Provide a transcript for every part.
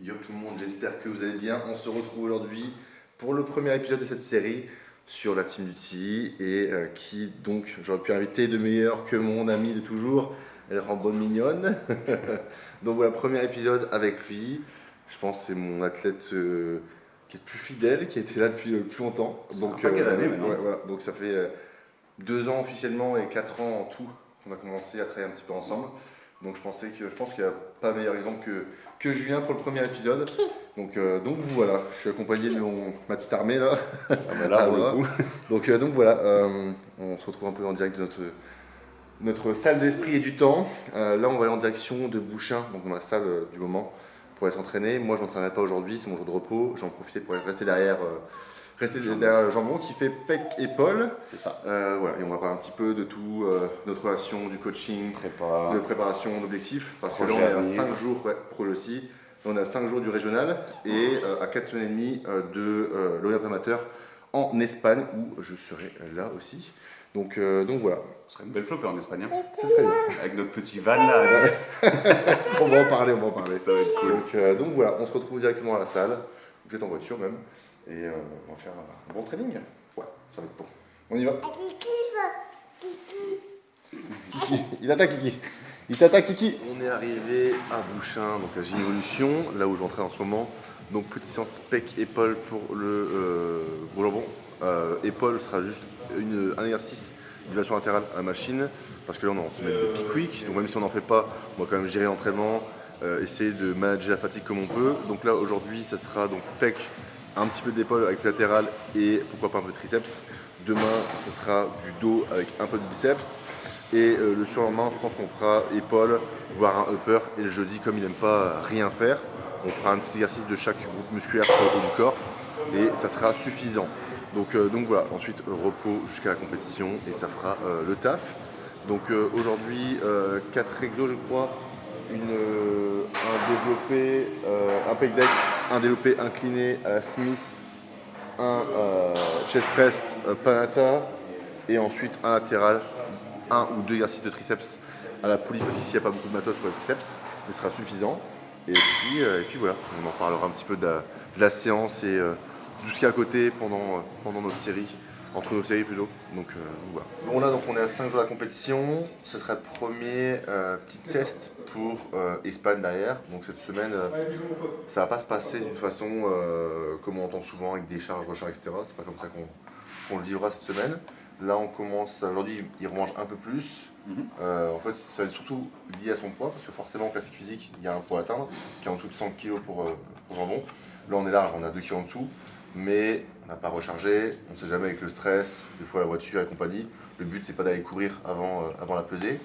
Yo tout le monde, j'espère que vous allez bien. On se retrouve aujourd'hui pour le premier épisode de cette série sur la team Lutti et qui donc j'aurais pu inviter de meilleur que mon ami de toujours, elle rend bonne mignonne. Donc voilà, premier épisode avec lui. Je pense que c'est mon athlète qui est le plus fidèle, qui a été là depuis le plus longtemps. Donc, paquet d'années maintenant. ouais, voilà. Donc ça fait 2 ans officiellement et 4 ans en tout qu'on a commencé à travailler un petit peu ensemble. Donc je pense qu'il n'y a pas meilleur exemple que Julien pour le premier épisode. Donc voilà, je suis accompagné de ma petite armée là. Ah bah là, pour voilà. le coup. Donc voilà, on se retrouve un peu en direct de notre salle d'esprit et du temps. Là on va aller en direction de Bouchain, donc dans la salle du moment, pour aller s'entraîner. Moi je m'entraînerai pas aujourd'hui, c'est mon jour de repos. J'en profite pour rester derrière Jambon qui fait pec et Paul. C'est ça. Voilà, et on va parler un petit peu de tout, notre relation, du coaching, de préparation, d'objectifs. Parce que là, on est à 5 jours, projet aussi. Là, on est à 5 jours du régional et à 4 semaines et demie de l'Olympe amateur en Espagne où je serai là aussi. Donc voilà. Ce serait une belle flopée en Espagne. Hein. Ça serait bien. Avec notre petit van là. On va en parler. Ça va être cool. Donc voilà, on se retrouve directement à la salle, peut-être en voiture même. Et on va faire un bon training. Ouais, ça va être bon. On y va. Kiki. Il t'attaque Kiki. On est arrivé à Bouchain, donc à Gym Evolution, là où j'entraîne en ce moment. Donc petite séance pec épaule pour le gros jambon. Épaule sera juste un exercice d'élévation latérale à la machine, parce que là on se met de peak week, donc même si on n'en fait pas, on va quand même gérer l'entraînement, essayer de manager la fatigue comme on peut. Donc là aujourd'hui ça sera donc pec, un petit peu d'épaule avec le latéral et pourquoi pas un peu de triceps. Demain ça sera du dos avec un peu de biceps. Et le surlendemain, je pense qu'on fera épaule, voire un upper. Et le jeudi, comme il n'aime pas rien faire, on fera un petit exercice de chaque groupe musculaire au haut du corps. Et ça sera suffisant. Donc voilà, ensuite repos jusqu'à la compétition et ça fera le taf. Donc aujourd'hui, 4 réglos je crois, un développé, un pec deck, un développé incliné à la Smith, un chest press Panata et ensuite un latéral, 1 ou 2 exercices de triceps à la poulie parce qu'ici il n'y a pas beaucoup de matos pour les triceps, mais ce sera suffisant. Et puis voilà, on en parlera un petit peu de la séance et tout ce qu'il y a à côté pendant notre série, entre nos séries plutôt. Donc voilà. Bon là donc on est à 5 jours de la compétition, ce sera le premier petit test pour Espagne derrière. Donc cette semaine ça va pas se passer d'une façon comme on entend souvent avec des charges, recharges, etc. C'est pas comme ça qu'on le vivra cette semaine. Là, on commence. Aujourd'hui, il remange un peu plus. En fait, ça va être surtout lié à son poids, parce que forcément, en classique physique, il y a un poids à atteindre, qui est en dessous de 100 kg pour jambon. Là, on est large, on a 2 kg en dessous, mais on n'a pas rechargé. On ne sait jamais avec le stress, des fois la voiture et compagnie. Le but, c'est pas d'aller courir avant la pesée.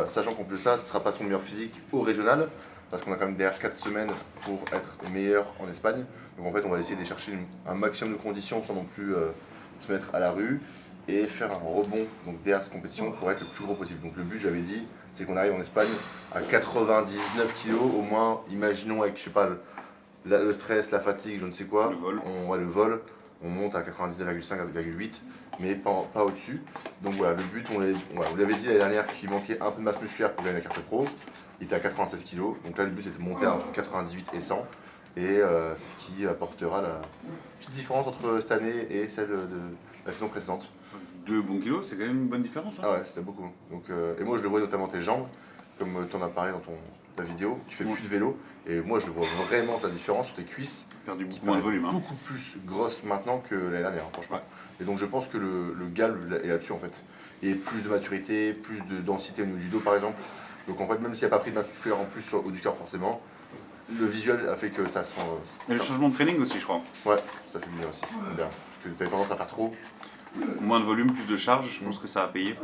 Sachant qu'en plus, ça ne sera pas son meilleur physique au régional, parce qu'on a quand même derrière 4 semaines pour être meilleur en Espagne. Donc en fait, on va essayer de chercher un maximum de conditions sans non plus se mettre à la rue et faire un rebond donc derrière cette compétition pour être le plus gros possible. Donc le but, j'avais dit, c'est qu'on arrive en Espagne à 99 kg, au moins, imaginons avec, je sais pas, le stress, la fatigue, je ne sais quoi. Le vol, on monte à 99,5, 99,8, mais pas au-dessus. Donc voilà, le but, on vous l'avez dit l'année dernière qu'il manquait un peu de masse musculaire pour gagner la carte pro. Il était à 96 kg, donc là le but c'était de monter entre 98 et 100. Et c'est ce qui apportera la petite différence entre cette année et celle de la saison précédente. 2 bons kilos, c'est quand même une bonne différence. Hein. Ah ouais, c'est beaucoup. Donc, et moi je le vois notamment tes jambes, comme tu en as parlé dans ta vidéo, tu fais plus de vélo, et moi je vois vraiment la différence sur tes cuisses. Perdu beaucoup moins de volume. Beaucoup plus grosses maintenant que l'année dernière, franchement. Ouais. Et donc je pense que le gall est là-dessus en fait. Et plus de maturité, plus de densité au niveau du dos par exemple. Donc en fait, même s'il n'y a pas pris de masse musculaire en plus au haut du corps forcément, le visuel a fait que ça se rend. Et le changement de training aussi, je crois. Ouais, ça fait bien aussi. Bien. Parce que tu avais tendance à faire trop. Moins de volume, plus de charge, je pense que ça a payé.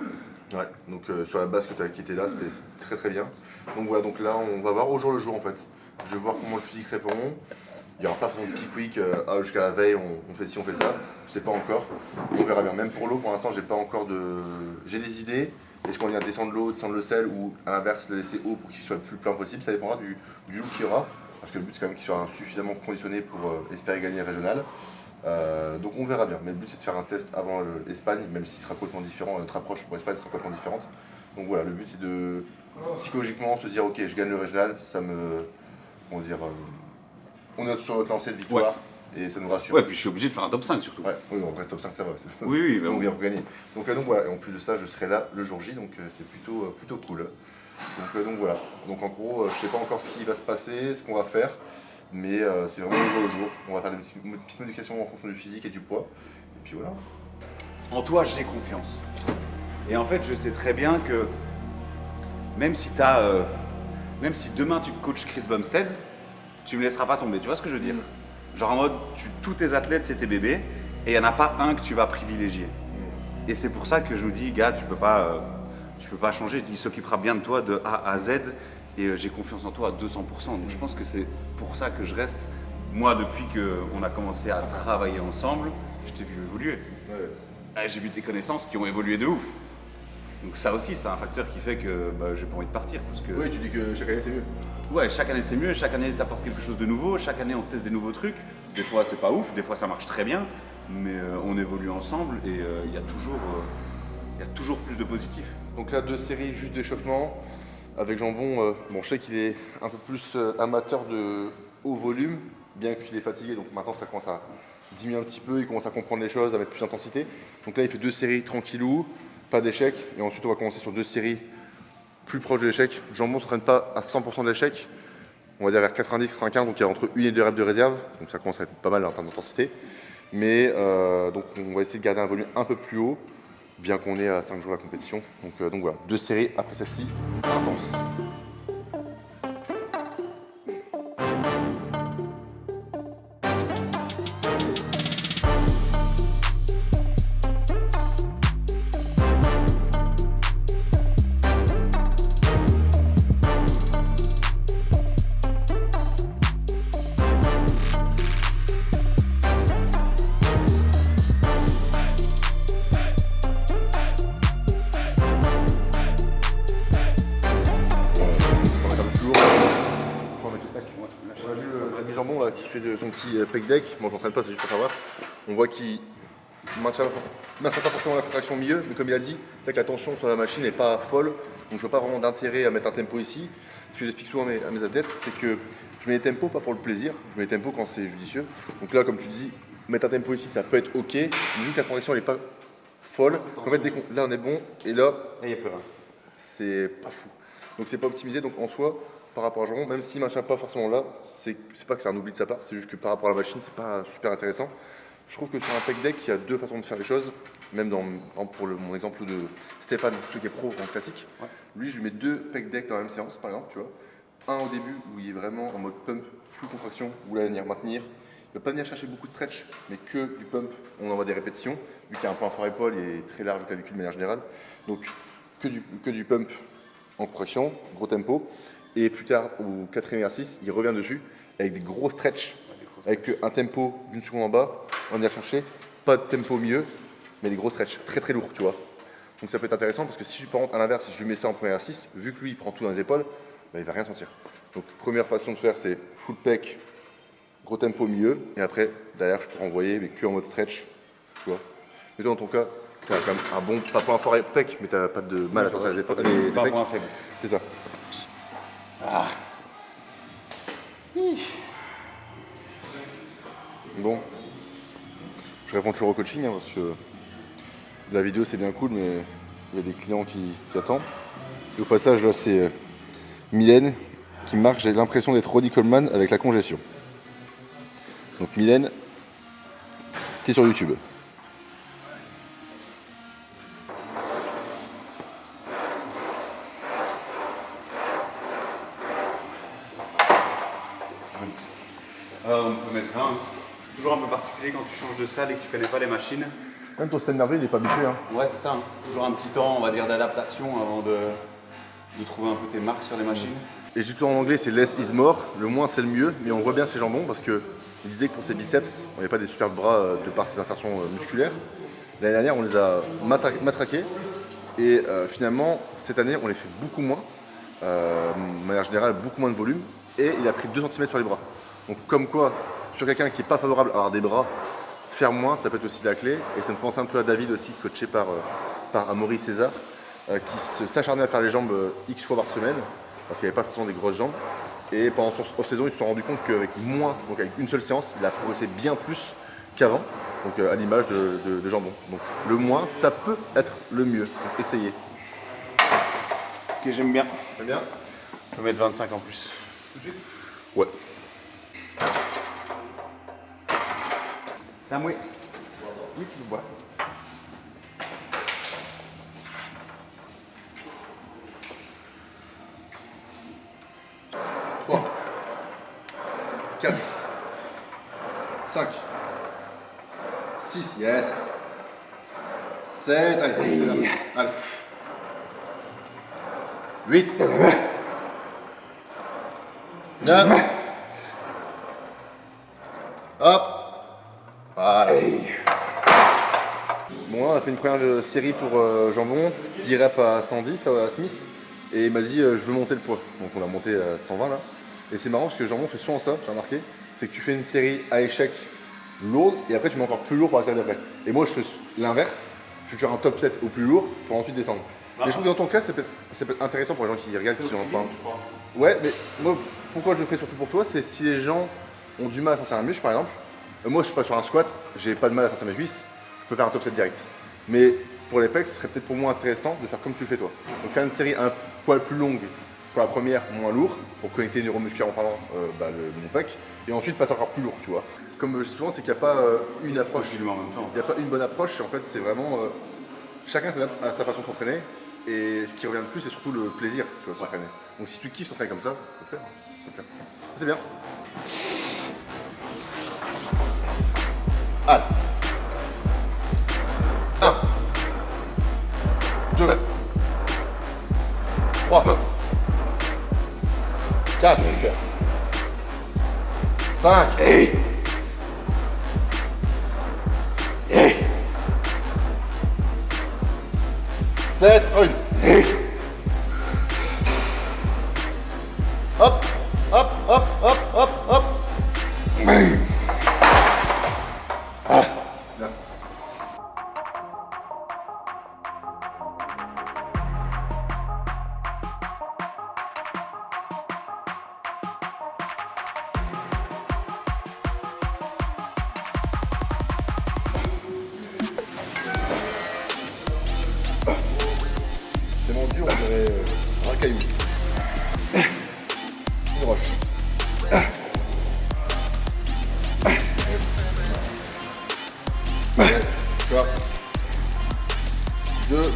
Ouais, donc sur la base qui était là, c'était très très bien. Donc voilà, donc là on va voir au jour le jour en fait. Je vais voir comment le physique répond. Il n'y aura pas de peak week, jusqu'à la veille on fait ci, on fait ça. Je sais pas encore. On verra bien. Même pour l'eau, pour l'instant j'ai pas encore de. J'ai des idées. Est-ce qu'on vient descendre l'eau, descendre le sel ou à l'inverse le laisser haut pour qu'il soit le plus plein possible. Ça dépendra du look qu'il y aura. Parce que le but c'est quand même qu'il soit suffisamment conditionné pour espérer gagner le régional. Donc on verra bien, mais le but c'est de faire un test avant l'Espagne, même s'il sera complètement différent, notre approche pour l'Espagne sera complètement différente. Donc voilà, le but c'est de psychologiquement se dire ok je gagne le régional, ça me, comment dire, On est sur notre lancée de victoire et ça nous rassure. Ouais, puis je suis obligé de faire un top 5 surtout. Ouais, oui, on reste top 5, ça va. Oui, bah on oui. vient pour gagner. Donc voilà, et en plus de ça, je serai là le jour J, donc c'est plutôt cool. Donc voilà. Donc en gros, je sais pas encore ce qui va se passer, ce qu'on va faire, mais c'est vraiment le jour le jour. On va faire des petites modifications en fonction du physique et du poids. Et puis voilà. En toi, j'ai confiance. Et en fait, je sais très bien que même si demain tu coaches Chris Bumstead, tu me laisseras pas tomber. Tu vois ce que je veux dire? Genre en mode, tous tes athlètes, c'est tes bébés, et il n'y en a pas un que tu vas privilégier. Et c'est pour ça que je me dis, gars, tu peux pas changer. Il s'occupera bien de toi de A à Z, et j'ai confiance en toi à 200%. Donc je pense que c'est pour ça que je reste. Moi, depuis qu'on a commencé à travailler ensemble, je t'ai vu évoluer. Ouais. J'ai vu tes connaissances qui ont évolué de ouf. Donc ça aussi, c'est un facteur qui fait que j'ai pas envie de partir. Parce que, Oui, tu dis que chaque année c'est mieux. ouais, chaque année c'est mieux, chaque année t'apportes quelque chose de nouveau, chaque année on teste des nouveaux trucs. Des fois c'est pas ouf, des fois ça marche très bien, mais on évolue ensemble et il y a toujours plus de positif. Donc là, 2 séries juste d'échauffement. Avec Jambon, bon, je sais qu'il est un peu plus amateur de haut volume, bien qu'il est fatigué, donc maintenant ça commence à diminuer un petit peu, il commence à comprendre les choses, à mettre plus d'intensité. Donc là, il fait 2 séries tranquillou, pas d'échec, et ensuite on va commencer sur 2 séries plus proches de l'échec. Jambon ne s'entraîne pas à 100% de l'échec, on va dire vers 90-95, donc il y a entre 1 et 2 reps de réserve, donc ça commence à être pas mal en termes d'intensité. Mais donc on va essayer de garder un volume un peu plus haut, bien qu'on est à 5 jours de la compétition. Donc voilà, 2 séries après celle-ci, intense. Jambon là, qui fait son petit pec deck, moi je m'entraîne pas, c'est juste pour savoir. On voit qu'il maintient pas forcément la contraction au milieu, mais comme il a dit, c'est que la tension sur la machine n'est pas folle, donc je vois pas vraiment d'intérêt à mettre un tempo ici. Ce que j'explique souvent à mes athlètes, c'est que je mets des tempos pas pour le plaisir, je mets des tempos quand c'est judicieux. Donc là, comme tu dis, mettre un tempo ici, ça peut être ok, mais vu que la contraction elle est pas folle, en fait, là on est bon, et là, Et il n'y a plus rien. c'est pas fou. Donc c'est pas optimisé, donc en soi, par rapport à Jambon, même s'il ne maintient pas forcément là, c'est pas que c'est un oubli de sa part, c'est juste que par rapport à la machine, c'est pas super intéressant. Je trouve que sur un pec deck, il y a 2 façons de faire les choses, même dans, par exemple, pour mon exemple de Stéphane, celui qui est pro en classique. Ouais. Lui, je lui mets 2 pec deck dans la même séance, par exemple, tu vois. Un au début où il est vraiment en mode pump, full contraction, où là il va venir maintenir. Il ne va pas venir chercher beaucoup de stretch, mais que du pump, on envoie des répétitions. Vu qu'il y a un point fort épaule, il est très large au clavicule de manière générale. Donc que du pump en contraction, gros tempo. Et plus tard, au 4e exercice, il revient dessus avec des gros stretch, avec un tempo d'une seconde en bas, on vient chercher, pas de tempo au milieu, mais des gros stretch, très très lourds, tu vois. Donc ça peut être intéressant parce que si par contre, à l'inverse, si je lui mets ça en premier exercice, vu que lui il prend tout dans les épaules, bah, il va rien sentir. Donc première façon de faire, c'est full pec, gros tempo au milieu, et après, derrière, je peux renvoyer, mais que en mode stretch, tu vois. Mais toi, dans ton cas, tu as quand même un bon, pas point fort et pec, mais tu n'as pas de mal à sortir les épaules, les Pas un pecs. point faible. C'est ça. Bon, je réponds toujours au coaching hein, parce que la vidéo c'est bien cool, mais il y a des clients qui attendent. Et au passage, là c'est Mylène qui marque. J'ai l'impression d'être Ronnie Coleman avec la congestion. Donc Mylène, t'es sur YouTube. On peut mettre 20. Toujours un peu particulier quand tu changes de salle et que tu connais pas les machines. Même ton stand il n'est pas habitué. Hein. Ouais, c'est ça. Toujours un petit temps, on va dire, d'adaptation avant de trouver un peu tes marques sur les machines. Et juste en anglais, c'est less is more. Le moins, c'est le mieux. Mais on voit bien ses jambons parce qu'il disait que pour ses biceps, on n'avait pas des super bras de par ses insertions musculaires. L'année dernière, on les a matraqués. Et finalement, cette année, on les fait beaucoup moins. De manière générale, beaucoup moins de volume. Et il a pris 2 cm sur les bras. Donc, comme quoi, sur quelqu'un qui n'est pas favorable à avoir des bras, faire moins, ça peut être aussi la clé. Et ça me pense un peu à David aussi, coaché par Amaury César, qui s'acharnait à faire les jambes X fois par semaine, parce qu'il n'y avait pas forcément des grosses jambes. Et pendant son off-saison, ils se sont rendus compte qu'avec moins, donc avec une seule séance, il a progressé bien plus qu'avant. Donc à l'image de Jambon. Donc le moins, ça peut être le mieux. Donc essayez. Ok, j'aime bien. T'aimes bien? Je peux mettre 25 en plus. Tout de suite? Ouais. C'est un mouet. Oui, tu le bois. Trois. 4. 5. 6, yes. 7, allez, allez. 8. 9. Hop. Voilà. Bon, là, on a fait une première série pour Jambon, 10 reps à 110 à Smith. Et il m'a dit, je veux monter le poids. Donc on a monté à 120 là. Et c'est marrant parce que Jambon fait souvent ça, j'ai remarqué. C'est que tu fais une série à échec lourde et après tu mets encore plus lourd pour la série d'après. Et moi je fais l'inverse, je fais un top 7 au plus lourd pour ensuite descendre. Et je trouve que dans ton cas, ça peut être intéressant pour les gens qui regardent, qui n'ont pas. Ouais, mais moi, pourquoi je le ferai surtout pour toi, c'est si les gens ont du mal à sortir un muscle par exemple. Moi je suis pas sur un squat, j'ai pas de mal à sortir mes cuisses, je peux faire un top 7 direct. Mais pour les pecs, ce serait peut-être pour moi intéressant de faire comme tu le fais toi. Donc faire une série un poil plus longue pour la première, moins lourd, pour connecter neuromusculairement parlant mon pec, et ensuite passer encore plus lourd, tu vois. Comme je dis souvent, c'est qu'il n'y a pas une approche. Je en même temps. Il n'y a pas une bonne approche, en fait, c'est vraiment. Chacun s'adapte à sa façon de s'entraîner, et ce qui revient le plus, c'est surtout le plaisir, tu vois, de s'entraîner. Donc si tu kiffes s'entraîner comme ça, faut le faire. Faut le faire. C'est bien. Allez. 1. 2. 3. 4. Super. 5. 6. 7. 1. Hop, hop, hop, hop, hop, hop. Bien. C'est mon dur, on dirait un caillou. Une roche. Tu vois. 2.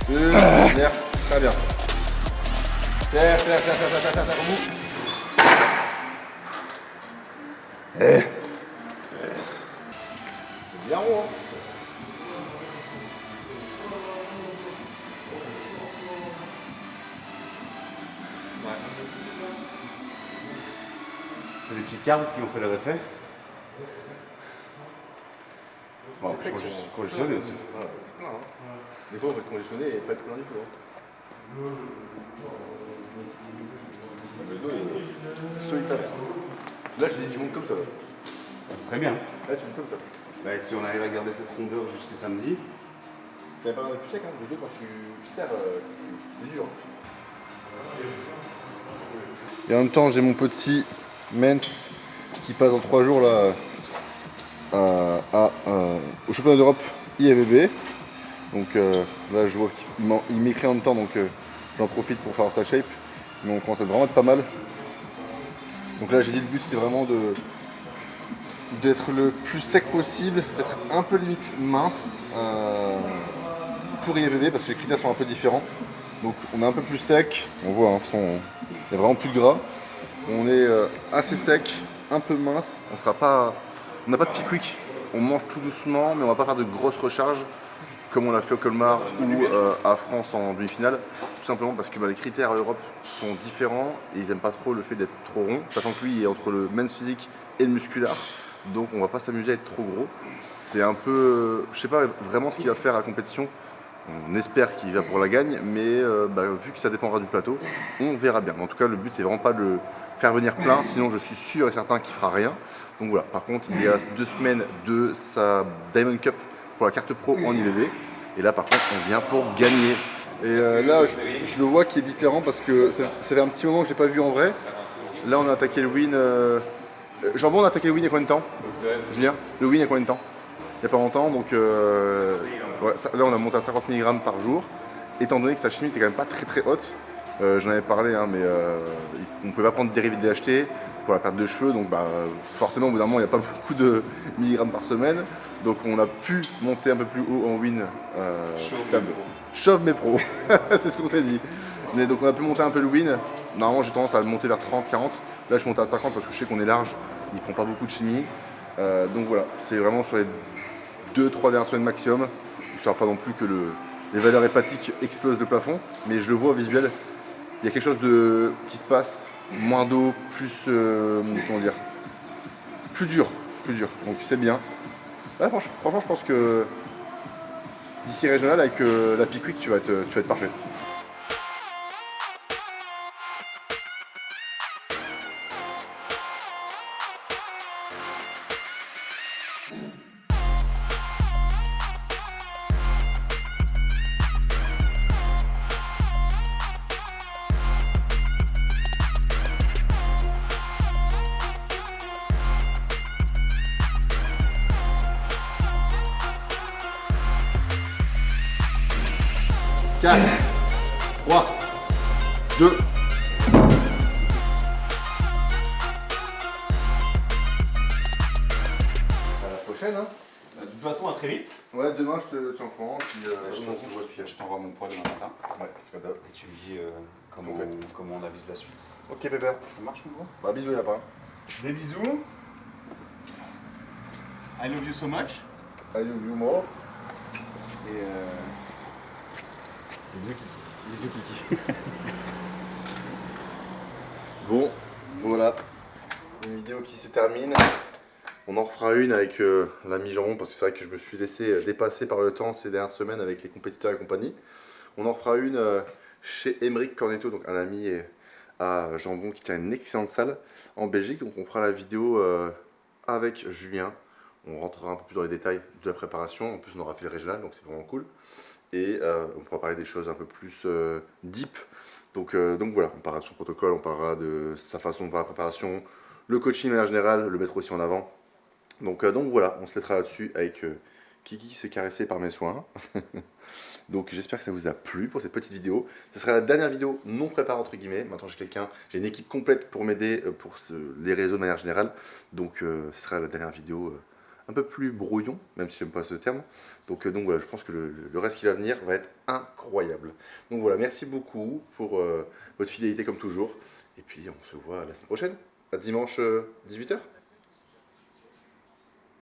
Dernière. Très bien. Terre, remous. C'est bien rond, hein. C'est des petites cartes qui ont fait leur effet. Bon, je suis congestionné aussi. Ouais, c'est plein, hein. Des fois, on peut être congestionné et pas être plein du tout. Hein. Le dos est solide sa mère. Là, je te dis, tu montes comme ça. Ce serait bien. Là, tu montes comme ça. Bah, si on arrive à garder cette rondeur jusqu'à samedi. T'as pas plus sec, hein. Le dos, quand tu serres, c'est dur. Et en même temps, j'ai mon petit Mens qui passe en 3 jours là, au championnat d'Europe IFBB. Donc là, je vois qu'il m'écrit en même temps, donc j'en profite pour faire sa shape. Mais on commence à vraiment être pas mal. Donc là, j'ai dit le but c'était vraiment d'être le plus sec possible, d'être un peu limite mince pour IFBB parce que les critères sont un peu différents. Donc on est un peu plus sec, on voit, hein, il y a vraiment plus de gras. On est assez sec, un peu mince, on n'a pas de pick week, on mange tout doucement, mais on va pas faire de grosses recharges comme on l'a fait au Colmar ou à France en demi-finale, tout simplement parce que les critères à l'Europe sont différents et ils n'aiment pas trop le fait d'être trop rond, sachant que lui il est entre le men's physique et le musculaire, donc on va pas s'amuser à être trop gros. C'est un peu, je sais pas vraiment ce qu'il va faire à la compétition. On espère qu'il va pour la gagne, mais vu que ça dépendra du plateau, on verra bien. En tout cas, le but, c'est vraiment pas de le faire venir plein, sinon je suis sûr et certain qu'il fera rien. Donc voilà, par contre, il y a 2 semaines de sa Diamond Cup pour la carte pro en IBB. Et là, par contre, on vient pour gagner. Et là, je le vois qui est différent parce que ça fait un petit moment que je l'ai pas vu en vrai. Là, on a attaqué le win. Jambon, on a attaqué le win il y a combien de temps, Julien? Le win il y a combien de temps? Il n'y a pas longtemps, donc ouais, là on a monté à 50 mg par jour. Étant donné que sa chimie n'était quand même pas très très haute, j'en avais parlé, hein, mais on ne pouvait pas prendre de dérivés de DHT pour la perte de cheveux, donc bah, forcément au bout d'un moment il n'y a pas beaucoup de milligrammes par semaine. Donc on a pu monter un peu plus haut en win. Chauve mais pro, c'est ce qu'on s'est dit. Mais donc on a pu monter un peu le win. Normalement j'ai tendance à le monter vers 30, 40. Là je monte à 50 parce que je sais qu'on est large, il prend pas beaucoup de chimie. Donc voilà, c'est vraiment sur les 2-3 dernières semaines maximum, histoire pas non plus que les valeurs hépatiques explosent le plafond, mais je le vois au visuel, il y a quelque chose qui se passe, moins d'eau, plus, comment dire, plus dur, donc c'est bien. Ouais, franchement, je pense que d'ici régional, avec la Pickwick, tu vas être parfait. Quatre, 3, 2. À la prochaine, hein. De toute façon, à très vite. Ouais, demain je te tiens au courant, puis Je t'envoie mon poids demain matin. Ouais, j'adore. Et tu me dis comment on avise la suite. Ok, Pépère. Ça marche, mon gars? Bah, bisous, y'a pas. Des bisous. I love you so much. I love you more. Et Bisous, Kiki. Bon, voilà. Une vidéo qui se termine. On en refera une avec l'ami Jambon parce que c'est vrai que je me suis laissé dépasser par le temps ces dernières semaines avec les compétiteurs et compagnie. On en refera une chez Emeric Cornetto, donc un ami à Jambon qui tient une excellente salle en Belgique. Donc on fera la vidéo avec Julien. On rentrera un peu plus dans les détails de la préparation. En plus on aura fait le régional, donc c'est vraiment cool. Et on pourra parler des choses un peu plus deep. Donc voilà, on parlera de son protocole, on parlera de sa façon de voir la préparation, le coaching de manière générale, le mettre aussi en avant. Donc voilà, on se laissera là-dessus avec Kiki qui s'est caressé par mes soins. Donc j'espère que ça vous a plu pour cette petite vidéo. Ce sera la dernière vidéo non préparée entre guillemets. Maintenant j'ai une équipe complète pour m'aider pour les réseaux de manière générale. Donc ce sera la dernière vidéo un peu plus brouillon, même si j'aime pas ce terme. Donc voilà, je pense que le reste qui va venir va être incroyable. Donc voilà, merci beaucoup pour votre fidélité comme toujours. Et puis on se voit la semaine prochaine, à dimanche 18 h.